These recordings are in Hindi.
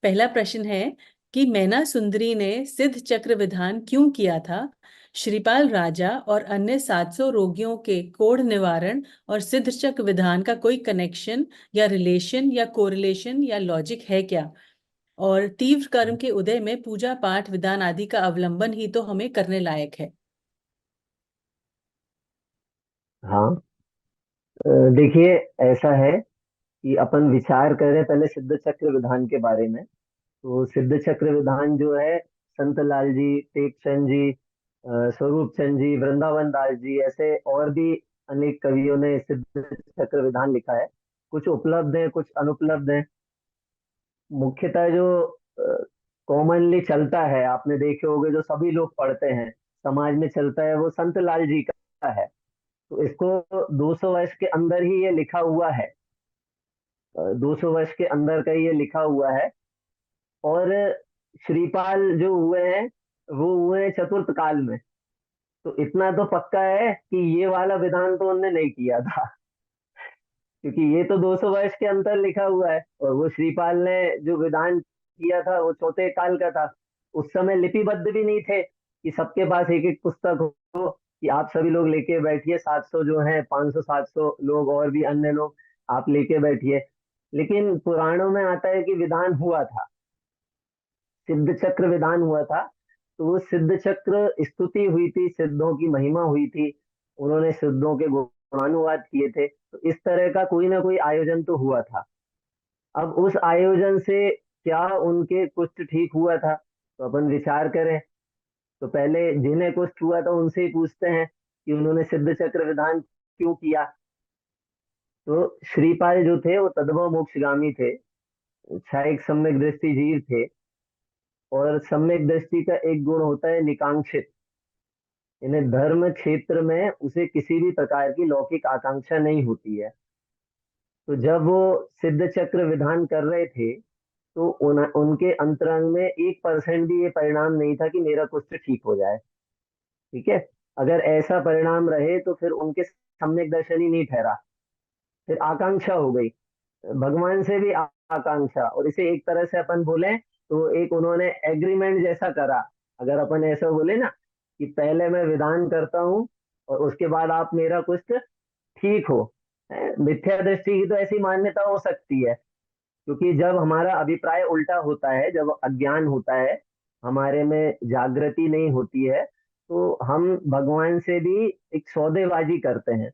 पहला प्रश्न है कि मैना सुंदरी ने सिद्ध चक्र विधान क्यों किया था। श्रीपाल राजा और अन्य 700 रोगियों के कोढ़ निवारण और सिद्ध चक्र विधान का कोई कनेक्शन या रिलेशन या कोरिलेशन या लॉजिक है क्या। और तीव्र कर्म के उदय में पूजा पाठ विधान आदि का अवलंबन ही तो हमें करने लायक है। हाँ। देखिए, ऐसा है कि अपन विचार करें पहले सिद्ध चक्र विधान के बारे में। तो सिद्ध चक्र विधान जो है, संत लाल जी, टेक चंद जी, स्वरूप चंद जी, वृंदावन दास जी, ऐसे और भी अनेक कवियों ने सिद्ध चक्र विधान लिखा है। कुछ उपलब्ध है, कुछ अनुपलब्ध है। मुख्यतः जो कॉमनली चलता है, आपने देखे होंगे, जो सभी लोग पढ़ते हैं, समाज में चलता है, वो संत लाल जी का है। तो इसको 200 वर्ष के अंदर ही ये लिखा हुआ है। 200 वर्ष के अंदर का ये लिखा हुआ है। और श्रीपाल जो हुए हैं, वो हुए हैं चतुर्थ काल में। तो इतना तो पक्का है कि ये वाला विधान तो उनने नहीं किया था, क्योंकि ये तो 200 वर्ष के अंदर लिखा हुआ है। और वो श्रीपाल ने जो विधान किया था वो चौथे काल का था। उस समय लिपिबद्ध भी नहीं थे कि सबके पास एक एक पुस्तक हो, कि आप सभी लोग लेके बैठिए, 700 जो है, 500 700 लोग और भी अन्य लोग आप लेके बैठिए। लेकिन पुराणों में आता है कि विधान हुआ था, सिद्ध चक्र विधान हुआ था। तो वो सिद्ध चक्र स्तुति हुई थी, सिद्धों की महिमा हुई थी, उन्होंने सिद्धों के गुणानुवाद किए थे। तो इस तरह का कोई ना कोई आयोजन तो हुआ था। अब उस आयोजन से क्या उनके कुष्ठ ठीक हुआ था, तो अपन विचार करें। तो पहले जिन्हें कुष्ठ हुआ था उनसे ही पूछते हैं कि उन्होंने सिद्ध चक्र विधान क्यों किया। तो श्रीपाल जो थे वो तद्भव मोक्षगामी थे, क्षायिक सम्यक दृष्टि जीव थे। और सम्यक दृष्टि का एक गुण होता है निकांक्षित। इन्हें धर्म क्षेत्र में उसे किसी भी प्रकार की लौकिक आकांक्षा नहीं होती है। तो जब वो सिद्ध चक्र विधान कर रहे थे, तो उनके अंतरंग में 1% भी ये परिणाम नहीं था कि मेरा कुष्ठ ठीक हो जाए। ठीक है। अगर ऐसा परिणाम रहे तो फिर उनके सम्यक दर्शन ही नहीं ठहरा, फिर आकांक्षा हो गई, भगवान से भी आकांक्षा। और इसे एक तरह से अपन बोले तो एक उन्होंने एग्रीमेंट जैसा करा। अगर अपन ऐसा बोले ना कि पहले मैं विधान करता हूँ और उसके बाद आप मेरा कुछ ठीक हो। मिथ्या दृष्टि की तो ऐसी मान्यता हो सकती है, क्योंकि जब हमारा अभिप्राय उल्टा होता है, जब अज्ञान होता है, हमारे में जागृति नहीं होती है, तो हम भगवान से भी एक सौदेबाजी करते हैं।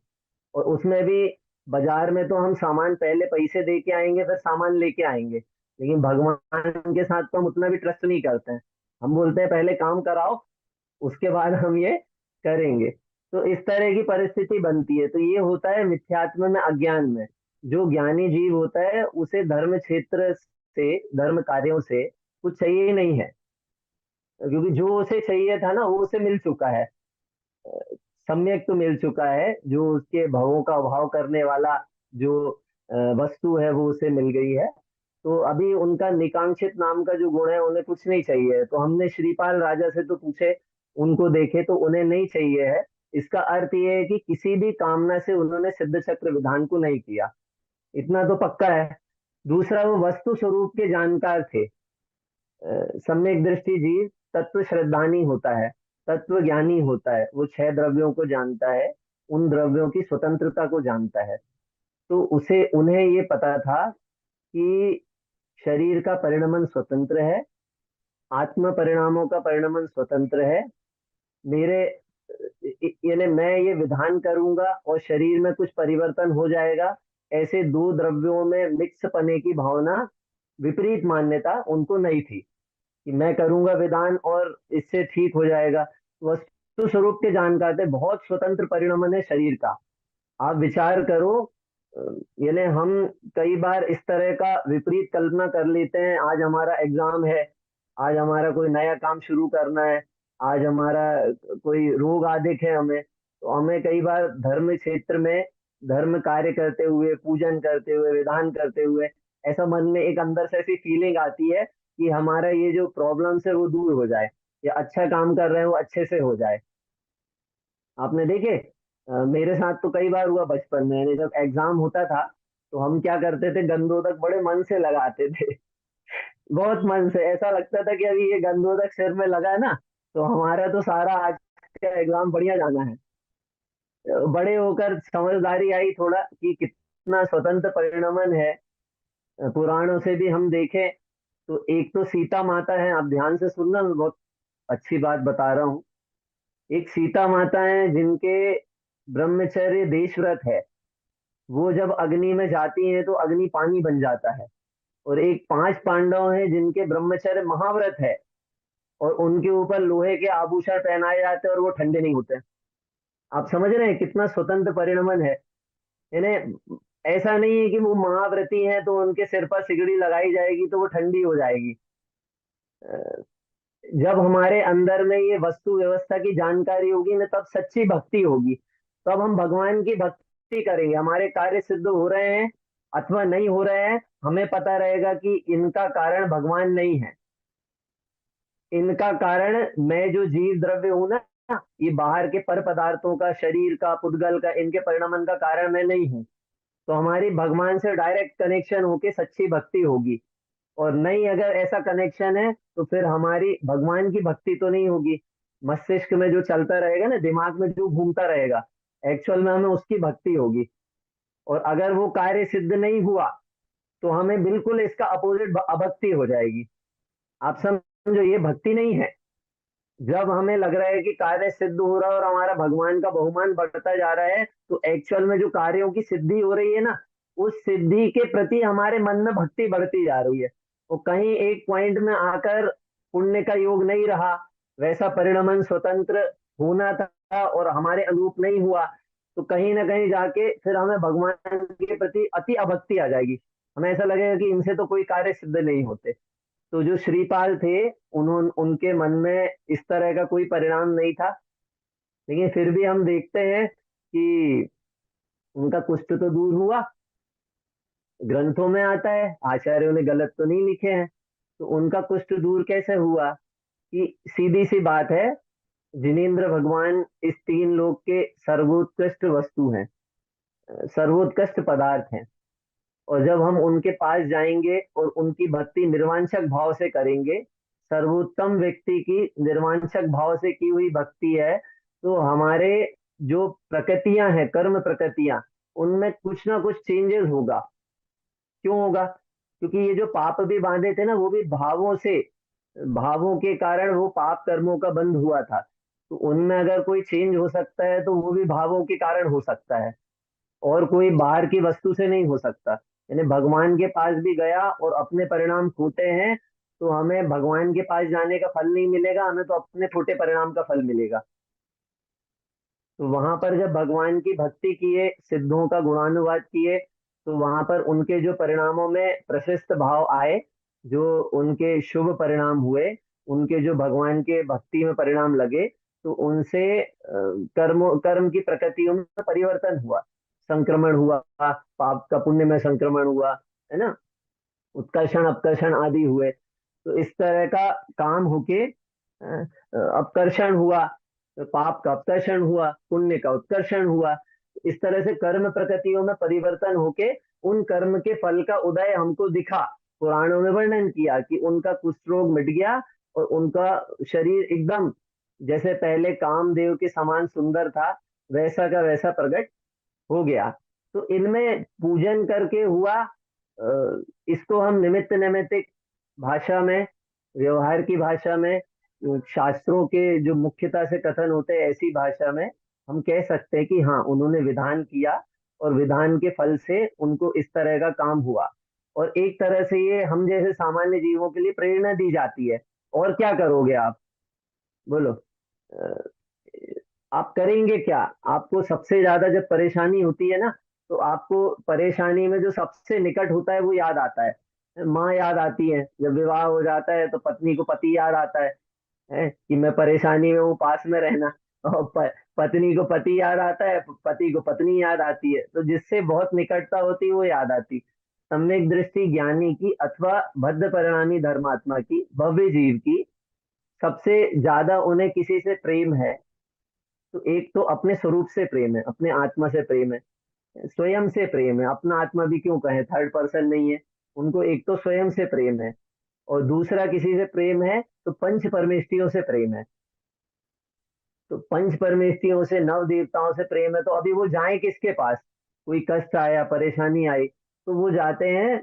और उसमें भी बाजार में तो हम सामान पहले पैसे दे के आएंगे, फिर सामान लेके आएंगे। लेकिन भगवान के साथ तो हम उतना भी ट्रस्ट नहीं करते हैं। हम बोलते हैं पहले काम कराओ, उसके बाद हम ये करेंगे। तो इस तरह की परिस्थिति बनती है। तो ये होता है मिथ्यात्व में, अज्ञान में। जो ज्ञानी जीव होता है उसे धर्म क्षेत्र से, धर्म कार्यों से कुछ चाहिए ही नहीं है, क्योंकि जो उसे चाहिए था ना वो उसे मिल चुका है। सम्यक तो मिल चुका है, जो उसके भवों का अभाव करने वाला जो वस्तु है वो उसे मिल गई है। तो अभी उनका निकांक्षित नाम का जो गुण है उन्हें कुछ नहीं चाहिए। तो हमने श्रीपाल राजा से तो पूछे, उनको देखे तो उन्हें नहीं चाहिए है। इसका अर्थ ये है कि किसी भी कामना से उन्होंने सिद्ध चक्र विधान को नहीं किया, इतना तो पक्का है। दूसरा, वो वस्तु स्वरूप के जानकार थे। सम्यक दृष्टि जीव तत्व श्रद्धानी होता है, तत्व ज्ञानी होता है। वो 6 द्रव्यों को जानता है, उन द्रव्यों की स्वतंत्रता को जानता है। तो उसे उन्हें ये पता था कि शरीर का परिणमन स्वतंत्र है, आत्म परिणामों का परिणमन स्वतंत्र है। मेरे यानी मैं ये विधान करूंगा और शरीर में कुछ परिवर्तन हो जाएगा, ऐसे दो द्रव्यों में मिक्स पने की भावना, विपरीत मान्यता उनको नहीं थी कि मैं करूंगा विधान और इससे ठीक हो जाएगा। वस्तु स्वरूप के जानकार थे, बहुत स्वतंत्र परिणमन है शरीर का। आप विचार करो। अ, यानी हम कई बार इस तरह का विपरीत कल्पना कर लेते हैं। आज हमारा एग्जाम है, आज हमारा कोई नया काम शुरू करना है, आज हमारा कोई रोग आदिक है हमें, तो हमें कई बार धर्म क्षेत्र में धर्म कार्य करते हुए, पूजन करते हुए, विधान करते हुए, ऐसा मन में एक अंदर से ऐसी फीलिंग आती है कि हमारा ये जो प्रॉब्लम्स है वो दूर हो जाए, या अच्छा काम कर रहे हैं वो अच्छे से हो जाए। आपने देखे, मेरे साथ तो कई बार हुआ बचपन में, जब एग्जाम होता था तो हम क्या करते थे, गंदों तक बड़े मन से लगाते थे। बहुत मन से ऐसा लगता था कि अभी ये गंधोदक सिर में लगा है ना, तो हमारा तो सारा आज का एग्जाम बढ़िया जाना है। बड़े होकर समझदारी आई थोड़ा कि कितना स्वतंत्र परिणमन है। पुराणों से भी हम देखें तो एक तो सीता माता है, आप ध्यान से सुनना, मैं बहुत अच्छी बात बता रहा हूँ। एक सीता माता है जिनके ब्रह्मचर्य देश व्रत है। वो जब अग्नि में जाती हैं तो अग्नि पानी बन जाता है। और एक पांच पांडव हैं जिनके ब्रह्मचर्य महाव्रत है, और उनके ऊपर लोहे के आभूषण पहनाए जाते हैं और वो ठंडे नहीं होते। आप समझ रहे हैं कितना स्वतंत्र परिणमन है। इन्हें ऐसा नहीं है कि वो महाव्रती हैं तो उनके सिर पर सिगड़ी लगाई जाएगी तो वो ठंडी हो जाएगी। जब हमारे अंदर में ये वस्तु व्यवस्था की जानकारी होगी ना, तब सच्ची भक्ति होगी। तब हम भगवान की भक्ति करेंगे, हमारे कार्य सिद्ध हो रहे हैं अथवा नहीं हो रहे हैं, हमें पता रहेगा कि इनका कारण भगवान नहीं है। इनका कारण मैं जो जीव द्रव्य हूं ना, ये बाहर के पर पदार्थों का, शरीर का, पुद्गल का, इनके परिणमन का कारण मैं नहीं हूँ। तो हमारी भगवान से डायरेक्ट कनेक्शन होके सच्ची भक्ति होगी। और नहीं, अगर ऐसा कनेक्शन है तो फिर हमारी भगवान की भक्ति तो नहीं होगी। मस्तिष्क में जो चलता रहेगा ना, दिमाग में जो घूमता रहेगा, एक्चुअल में हमें उसकी भक्ति होगी। और अगर वो कार्य सिद्ध नहीं हुआ तो हमें बिल्कुल इसका अपोजिट अभक्ति हो जाएगी। आप समझो, ये भक्ति नहीं है। जब हमें लग रहा है कि कार्य सिद्ध हो रहा है और हमारा भगवान का बहुमान बढ़ता जा रहा है, तो एक्चुअल में जो कार्यों की सिद्धि हो रही है ना, उस सिद्धि के प्रति हमारे मन में भक्ति बढ़ती जा रही है। वो कहीं एक पॉइंट में आकर पुण्य का योग नहीं रहा, वैसा परिणमन स्वतंत्र होना था और हमारे अनुरूप नहीं हुआ, तो कहीं ना कहीं जाके फिर हमें भगवान के प्रति अति अभक्ति आ जाएगी। हमें ऐसा लगेगा कि इनसे तो कोई कार्य सिद्ध नहीं होते। तो जो श्रीपाल थे, उन्होंने उनके मन में इस तरह का कोई परिणाम नहीं था। लेकिन फिर भी हम देखते हैं कि उनका कुष्ठ तो दूर हुआ। ग्रंथों में आता है, आचार्यों ने गलत तो नहीं लिखे हैं। तो उनका कुष्ठ दूर कैसे हुआ? कि सीधी सी बात है, जिनेंद्र भगवान इस तीन लोक के सर्वोत्कृष्ट वस्तु हैं, सर्वोत्कृष्ट पदार्थ हैं। और जब हम उनके पास जाएंगे और उनकी भक्ति निर्वांछक भाव से करेंगे, सर्वोत्तम व्यक्ति की निर्वांछक भाव से की हुई भक्ति है, तो हमारे जो प्रकृतियां हैं, कर्म प्रकृतियां, उनमें कुछ ना कुछ चेंजेस होगा। क्यों होगा? क्योंकि ये जो पाप भी बांधे थे ना, वो भी भावों से, भावों के कारण वो पाप कर्मों का बंध हुआ था। तो उनमें अगर कोई चेंज हो सकता है तो वो भी भावों के कारण हो सकता है, और कोई बाहर की वस्तु से नहीं हो सकता। यानी भगवान के पास भी गया और अपने परिणाम खोटे हैं, तो हमें भगवान के पास जाने का फल नहीं मिलेगा, हमें तो अपने खोटे परिणाम का फल मिलेगा। तो वहां पर जब भगवान की भक्ति किए, सिद्धों का गुणानुवाद किए, तो वहां पर उनके जो परिणामों में प्रशस्त भाव आए, जो उनके शुभ परिणाम हुए, उनके जो भगवान के भक्ति में परिणाम लगे, तो उनसे कर्म की प्रकृतियों में परिवर्तन हुआ, संक्रमण हुआ, पाप का पुण्य में संक्रमण हुआ, है ना, उत्कर्षण अपकर्षण आदि हुए। तो इस तरह का काम होके अपकर्षण हुआ, तो पाप का अपकर्षण हुआ, पुण्य का उत्कर्षण हुआ। इस तरह से कर्म प्रकृतियों में परिवर्तन होके उन कर्म के फल का उदय हमको दिखा। पुराणों में वर्णन किया कि उनका कुष्ठ रोग मिट गया और उनका शरीर एकदम जैसे पहले कामदेव के समान सुंदर था, वैसा का वैसा प्रकट हो गया। तो इनमें पूजन करके हुआ। इसको हम निमित्त नैमित्तिक भाषा में, व्यवहार की भाषा में, शास्त्रों के जो मुख्यता से कथन होते हैं ऐसी भाषा में हम कह सकते हैं कि हाँ, उन्होंने विधान किया और विधान के फल से उनको इस तरह का काम हुआ। और एक तरह से ये हम जैसे सामान्य जीवों के लिए प्रेरणा दी जाती है। और क्या करोगे आप, बोलो? अ, आप करेंगे क्या? आपको सबसे ज्यादा जब परेशानी होती है ना, तो आपको परेशानी में जो सबसे निकट होता है वो याद आता है, माँ याद आती है। जब विवाह हो जाता है तो पत्नी को पति याद आता है कि मैं परेशानी में हूँ, पास में रहना। और पत्नी को पति याद आता है, पति को पत्नी याद आती है। तो जिससे बहुत निकटता होती है वो याद आती। सम्यक दृष्टि ज्ञानी की अथवा भद्र परिणामी धर्मात्मा की, भव्य जीव की, सबसे ज्यादा उन्हें किसी से प्रेम है। तो एक तो अपने स्वरूप से प्रेम है, अपने आत्मा से प्रेम है, स्वयं से प्रेम है। अपना आत्मा भी क्यों कहें, थर्ड पर्सन नहीं है। उनको एक तो स्वयं से प्रेम है, और दूसरा किसी से प्रेम है तो पंच परमेष्टियों से प्रेम है। तो पंच परमेष्टियों से, नव देवताओं से प्रेम है, तो अभी वो जाए किसके पास? कोई कष्ट आया, परेशानी आई, तो वो जाते हैं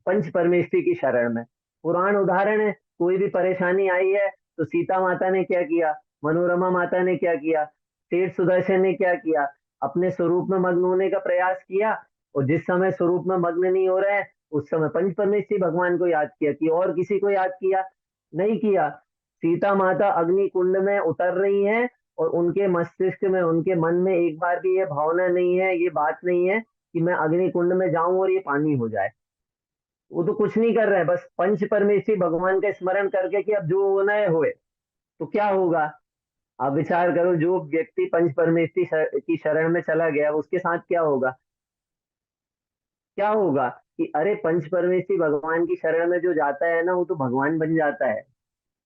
पंच परमेष्टि की शरण में। पुराण उदाहरण है, कोई भी परेशानी आई है तो सीता माता ने क्या किया, मनोरमा माता ने क्या किया, सेठ सुदर्शन ने क्या किया, अपने स्वरूप में मग्न होने का प्रयास किया। और जिस समय स्वरूप में मग्न नहीं हो रहे हैं उस समय पंच परमेष्टि भगवान को याद किया, कि और किसी को याद किया? नहीं किया। सीता माता अग्नि कुंड में उतर रही हैं और उनके मस्तिष्क में, उनके मन में एक बार भी ये भावना नहीं है, ये बात नहीं है कि मैं अग्नि कुंड में जाऊं और ये पानी हो जाए। वो तो कुछ नहीं कर रहे हैं, बस पंच परमेष्टि भगवान का स्मरण करके कि अब जो होना है होए। तो क्या होगा? आप विचार करो, जो व्यक्ति पंच परमेष्टि की शरण में चला गया उसके साथ क्या होगा? क्या होगा कि अरे पंच परमेष्टि भगवान की शरण में जो जाता है ना, वो तो भगवान बन जाता है।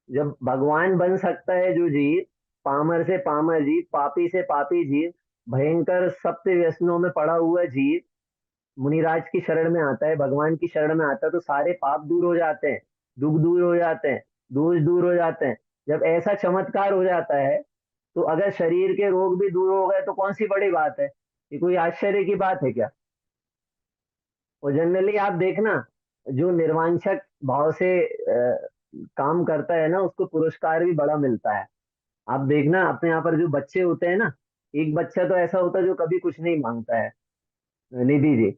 जब भगवान बन सकता है जो जीव, पामर से पामर जीव, पापी से पापी जीव, भयंकर सप्त व्यसनों में पड़ा हुआ जीव मुनिराज की शरण में आता है, भगवान की शरण में आता है, तो सारे पाप दूर हो जाते हैं, दुख दूर हो जाते हैं, दोष दूर हो जाते हैं। जब ऐसा चमत्कार हो जाता है, तो अगर शरीर के रोग भी दूर हो गए तो कौन सी बड़ी बात है? ये कोई आश्चर्य की बात है क्या? और जनरली आप देखना, जो निर्वांछक भाव से काम करता है ना, उसको पुरस्कार भी बड़ा मिलता है। आप देखना अपने यहाँ पर जो बच्चे होते हैं ना, एक बच्चा तो ऐसा होता है जो कभी कुछ नहीं मांगता है, निधि जी।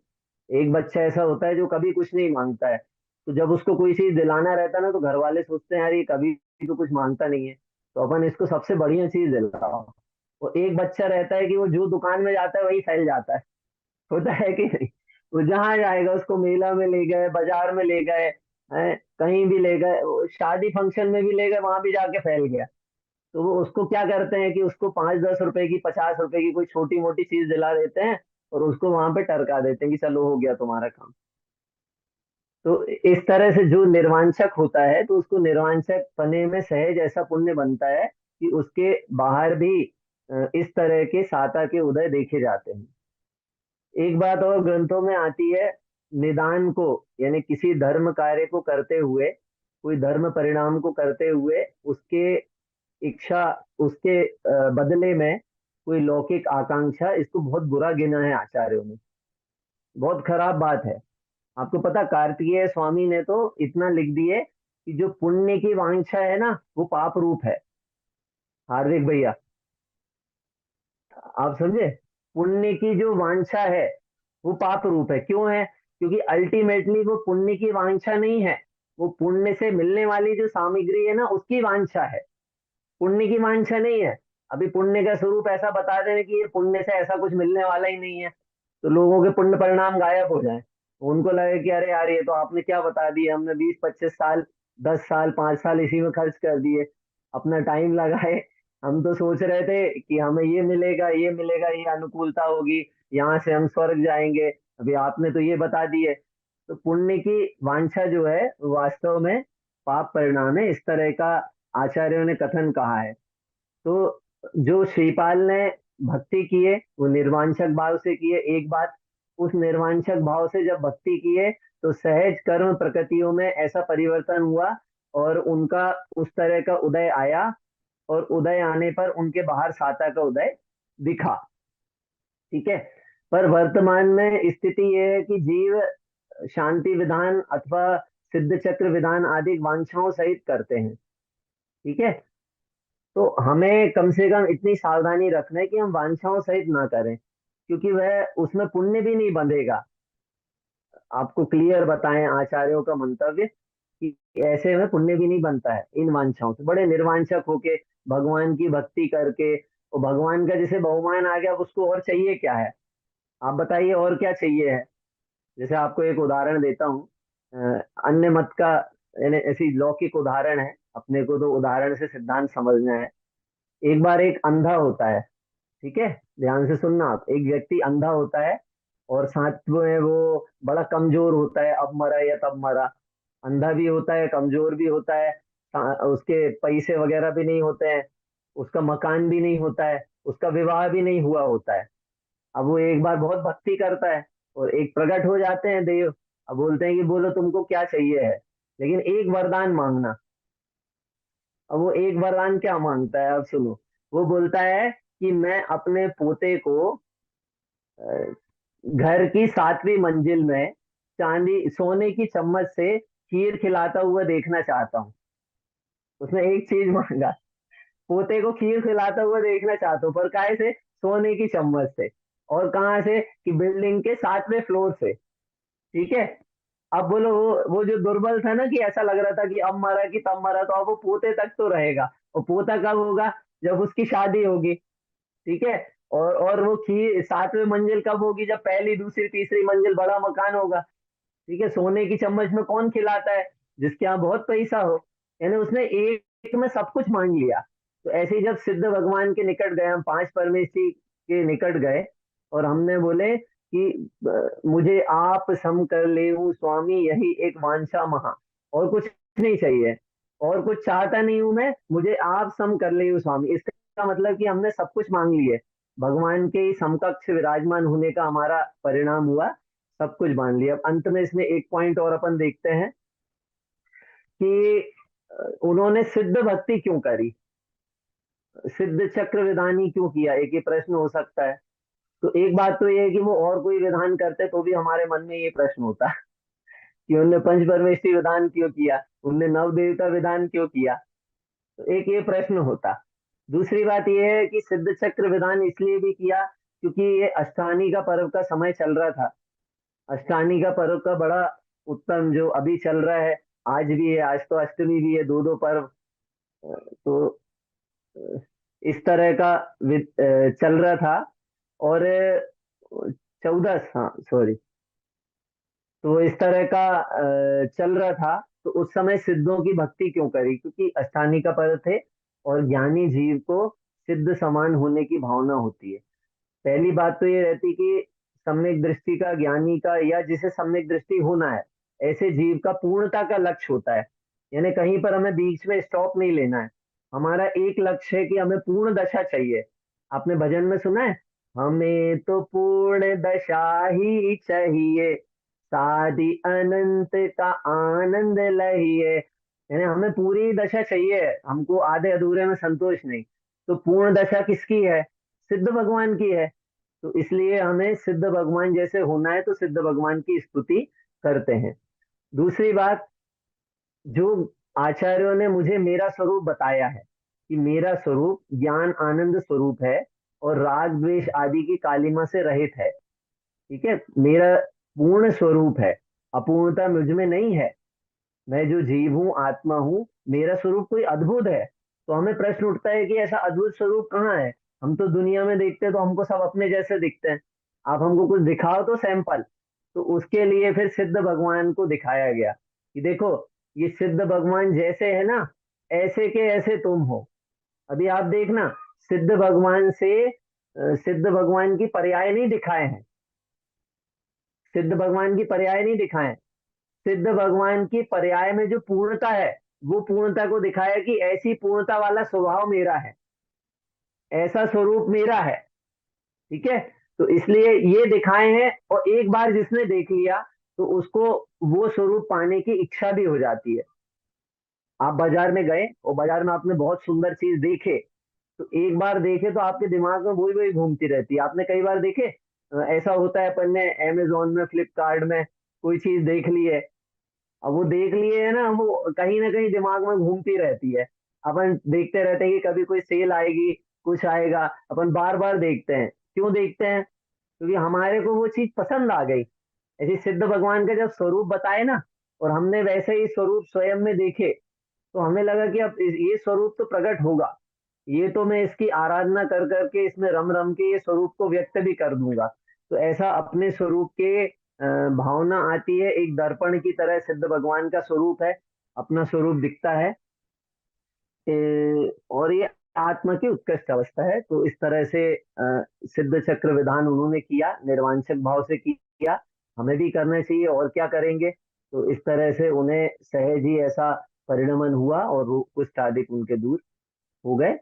एक बच्चा ऐसा होता है जो कभी कुछ नहीं मांगता है। तो जब उसको कोई चीज दिलाना रहता है ना, तो घर वाले सोचते हैं यार ये कभी तो कुछ मांगता नहीं है, तो अपन इसको सबसे बढ़िया चीज दिलाओ। और एक बच्चा रहता है कि वो जो दुकान में जाता है वही फैल जाता है। होता है कि नहीं? वो जहां जाएगा, उसको मेला में ले गए, बाजार में ले गए, हैं, कहीं भी ले गए, वो शादी फंक्शन में भी ले गए, वहां भी जाके फैल गया। तो वो उसको क्या करते हैं कि उसको 5-10 रुपए की, 50 रुपए की कोई छोटी मोटी चीज दिला देते हैं और उसको वहां पे टरका देते हैं कि चलो हो गया तुम्हारा काम। तो इस तरह से जो निर्वांछक होता है, तो उसको निर्वांछक पने में सहज ऐसा पुण्य बनता है कि उसके बाहर भी इस तरह के साता के उदय देखे जाते हैं। एक बात और ग्रंथों में आती है, निदान को, यानी किसी धर्म कार्य को करते हुए, कोई धर्म परिणाम को करते हुए, उसके इच्छा, उसके बदले में कोई लौकिक आकांक्षा, इसको बहुत बुरा गिना है आचार्यों ने। बहुत खराब बात है। आपको पता, कार्तिकेय स्वामी ने तो इतना लिख दिए कि जो पुण्य की वांछा है ना, वो पाप रूप है। हार्दिक भैया, आप समझे? पुण्य की जो वांछा है वो पाप रूप है। क्यों है? क्योंकि अल्टीमेटली वो पुण्य की वांछा नहीं है, वो पुण्य से मिलने वाली जो सामग्री है ना, उसकी वांछा है, पुण्य की वांछा नहीं है। अभी पुण्य का स्वरूप ऐसा बता दें कि ये पुण्य से ऐसा कुछ मिलने वाला ही नहीं है, तो लोगों के पुण्य परिणाम गायब हो जाए, तो उनको लगे कि अरे यार ये तो आपने क्या बता दिया, हमने 20-25 साल, 10 साल, 5 साल इसी में खर्च कर दिए, अपना टाइम लगाए। हम तो सोच रहे थे कि हमें ये मिलेगा, ये मिलेगा, ये अनुकूलता होगी, यहाँ से हम स्वर्ग जाएंगे, अभी आपने तो ये बता दिए। तो पुण्य की वांछा जो है वो वास्तव में पाप परिणाम है, इस तरह का आचार्यों ने कथन कहा है। तो जो श्रीपाल ने भक्ति किए वो निर्वांछक भाव से किए, एक बात। उस निर्वांछक भाव से जब भक्ति किए तो सहज कर्म प्रकृतियों में ऐसा परिवर्तन हुआ और उनका उस तरह का उदय आया, और उदय आने पर उनके बाहर साता का उदय दिखा। ठीक है। पर वर्तमान में स्थिति यह है कि जीव शांति विधान अथवा सिद्ध चक्र विधान आदि वांछाओं सहित करते हैं। ठीक है। तो हमें कम से कम इतनी सावधानी रखना है कि हम वांछाओं सहित ना करें, क्योंकि वह उसमें पुण्य भी नहीं बंधेगा। आपको क्लियर बताएं आचार्यों का मंतव्य कि ऐसे में पुण्य भी नहीं बनता है इन वांछाओं से। बड़े निर्वांछक होके भगवान की भक्ति करके, और भगवान का जैसे बहुमान आ गया, अब उसको और चाहिए क्या है? आप बताइए और क्या चाहिए है? जैसे आपको एक उदाहरण देता हूँ, अन्य मत का, यानी ऐसी लौकिक उदाहरण है, अपने को तो उदाहरण से सिद्धांत समझना है। एक बार एक अंधा होता है। ठीक है, ध्यान से सुनना आप। एक व्यक्ति अंधा होता है और साथ में वो बड़ा कमजोर होता है, अब मरा या तब मरा। अंधा भी होता है, कमजोर भी होता है, उसके पैसे वगैरह भी नहीं होते हैं, उसका मकान भी नहीं होता है, उसका विवाह भी नहीं हुआ होता है। अब वो एक बार बहुत भक्ति करता है और एक प्रकट हो जाते हैं देव। अब बोलते हैं कि बोलो तुमको क्या चाहिए है। लेकिन एक वरदान मांगना। अब वो एक वरदान क्या मांगता है, अब सुनो। वो बोलता है कि मैं अपने पोते को अ, घर की 7वीं मंजिल में चांदी सोने की चम्मच से खीर खिलाता हुआ देखना चाहता हूँ। उसने एक चीज मांगा, पोते को खीर खिलाता हुआ देखना चाहता हूँ, पर काहे से? सोने की चम्मच से। और कहाँ से? कि बिल्डिंग के 7वें फ्लोर से। ठीक है। अब बोलो, वो जो दुर्बल था ना, कि ऐसा लग रहा था कि अब मरा कि तब मरा, तो अब वो पोते तक तो रहेगा। और पोता कब होगा? जब उसकी शादी होगी। ठीक है। और वो खीर 7वें मंजिल कब होगी? जब पहली दूसरी तीसरी मंजिल बड़ा मकान होगा। ठीक है। सोने की चम्मच में कौन खिलाता है? जिसके यहाँ बहुत पैसा हो। यानी उसने एक में सब कुछ मांग लिया। तो ऐसे ही जब सिद्ध भगवान के निकट गए, हम 5 परमेष्ठी के निकट गए, और हमने बोले कि मुझे आप सम कर ले स्वामी, यही एक वांछा महा, और कुछ नहीं चाहिए, और कुछ चाहता नहीं हूं मैं, मुझे आप सम कर ले स्वामी। इसका मतलब कि हमने सब कुछ मांग लिए। भगवान के ही समकक्ष विराजमान होने का हमारा परिणाम हुआ। सब कुछ मान लिया। अब अंत में इसमें एक पॉइंट और अपन देखते हैं कि उन्होंने सिद्ध भक्ति क्यों करी, सिद्ध चक्र विधान ही क्यों किया, एक ये प्रश्न हो सकता है। तो एक बात तो ये है कि वो और कोई विधान करते तो भी हमारे मन में ये प्रश्न होता कि उनने पंच परमेष्ठी विधान क्यों किया, उनने नव देवता विधान क्यों किया। तो एक ये प्रश्न होता। दूसरी बात ये है कि सिद्ध चक्र विधान इसलिए भी किया क्योंकि ये अष्टानी का पर्व का समय चल रहा था। अष्टानी का पर्व का बड़ा उत्तम जो अभी चल रहा है, आज भी है, आज तो अष्टमी भी है, दो दो पर्व। तो इस तरह का चल रहा था। और 14, हाँ सॉरी। तो इस तरह का चल रहा था। तो उस समय सिद्धों की भक्ति क्यों करी? क्योंकि अष्टानी का पर्व थे, और ज्ञानी जीव को सिद्ध समान होने की भावना होती है। पहली बात तो ये रहती कि सम्यक दृष्टि का, ज्ञानी का, या जिसे सम्यक दृष्टि होना है, ऐसे जीव का पूर्णता का लक्ष्य होता है। यानी कहीं पर हमें बीच में स्टॉप नहीं लेना है। हमारा एक लक्ष्य है कि हमें पूर्ण दशा चाहिए। आपने भजन में सुना है, हमें तो पूर्ण दशा ही चाहिए, साधी अनंत का आनंद लहिए। यानी हमें पूरी दशा चाहिए, हमको आधे अधूरे में संतोष नहीं। तो पूर्ण दशा किसकी है? सिद्ध भगवान की है। तो इसलिए हमें सिद्ध भगवान जैसे होना है, तो सिद्ध भगवान की स्तुति करते हैं। दूसरी बात, जो आचार्यों ने मुझे मेरा स्वरूप बताया है, कि मेरा स्वरूप ज्ञान आनंद स्वरूप है, और राग द्वेष आदि की कालिमा से रहित है। ठीक है। मेरा पूर्ण स्वरूप है, अपूर्णता मुझ में नहीं है। मैं जो जीव हूँ, आत्मा हूँ, मेरा स्वरूप कोई अद्भुत है। तो हमें प्रश्न उठता है कि ऐसा अद्भुत स्वरूप कहाँ है? हम तो दुनिया में देखते हैं तो हमको सब अपने जैसे दिखते हैं। आप हमको कुछ दिखाओ तो सैंपल। तो उसके लिए फिर सिद्ध भगवान को दिखाया गया कि देखो, ये सिद्ध भगवान जैसे है ना, ऐसे के ऐसे तुम हो। अभी आप देखना, सिद्ध भगवान से सिद्ध भगवान की पर्याय नहीं दिखाए हैं। सिद्ध भगवान की पर्याय नहीं दिखाए। सिद्ध भगवान की पर्याय में जो पूर्णता है, वो पूर्णता को दिखाया कि ऐसी पूर्णता वाला स्वभाव मेरा है, ऐसा स्वरूप मेरा है। ठीक है। तो इसलिए ये दिखाए हैं, और एक बार जिसने देख लिया तो उसको वो स्वरूप पाने की इच्छा भी हो जाती है। आप बाजार में गए और बाजार में आपने बहुत सुंदर चीज देखे, तो एक बार देखे तो आपके दिमाग में वही वही घूमती रहती है। आपने कई बार देखे, ऐसा होता है, अपन ने अमेजोन में, फ्लिपकार्ट में कोई चीज देख ली है। अब वो देख लिए है ना, वो कहीं ना कहीं दिमाग में घूमती रहती है। अपन देखते रहते हैं कि कभी कोई सेल आएगी, कुछ आएगा, अपन बार बार देखते हैं। क्यों देखते हैं? क्योंकि हमारे को वो चीज पसंद आ गई। ऐसे सिद्ध भगवान का जब स्वरूप बताए ना, और हमने वैसे ही स्वरूप स्वयं में देखे, तो हमें लगा कि अब ये स्वरूप तो प्रकट होगा। ये तो मैं इसकी आराधना कर करके, इसमें रम रम के ये स्वरूप को व्यक्त भी कर दूंगा। तो ऐसा अपने स्वरूप के भावना आती है। एक दर्पण की तरह सिद्ध भगवान का स्वरूप है, अपना स्वरूप दिखता है। और ये आत्मा की उत्कृष्ट अवस्था है। तो इस तरह से सिद्ध चक्र विधान उन्होंने किया, निर्वांछक भाव से किया। हमें भी करना चाहिए, और क्या करेंगे। तो इस तरह से उन्हें सहज ही ऐसा परिणमन हुआ, और कुष्ठ आदि उनके दूर हो गए।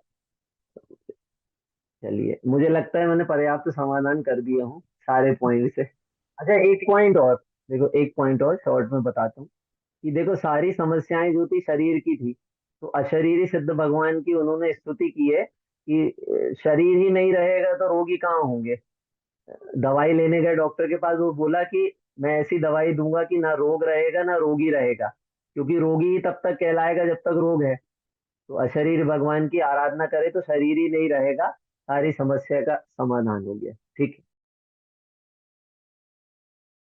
चलिए, मुझे लगता है मैंने पर्याप्त समाधान कर दिया हूँ सारे पॉइंट से। अच्छा, एक पॉइंट और देखो, एक पॉइंट और शॉर्ट में बताता हूँ। कि देखो सारी समस्याएं जो थी शरीर की थी, तो अशरीरी सिद्ध भगवान की उन्होंने स्तुति की है कि शरीर ही नहीं रहेगा तो रोगी कहाँ होंगे। दवाई लेने गए डॉक्टर के पास, वो बोला कि मैं ऐसी दवाई दूंगा कि ना रोग रहेगा ना रोगी रहेगा, क्योंकि रोगी ही तब तक कहलाएगा जब तक रोग है। तो अशरीर भगवान की आराधना करे तो शरीर ही नहीं रहेगा, सारी समस्या का समाधान हो गया। ठीक है।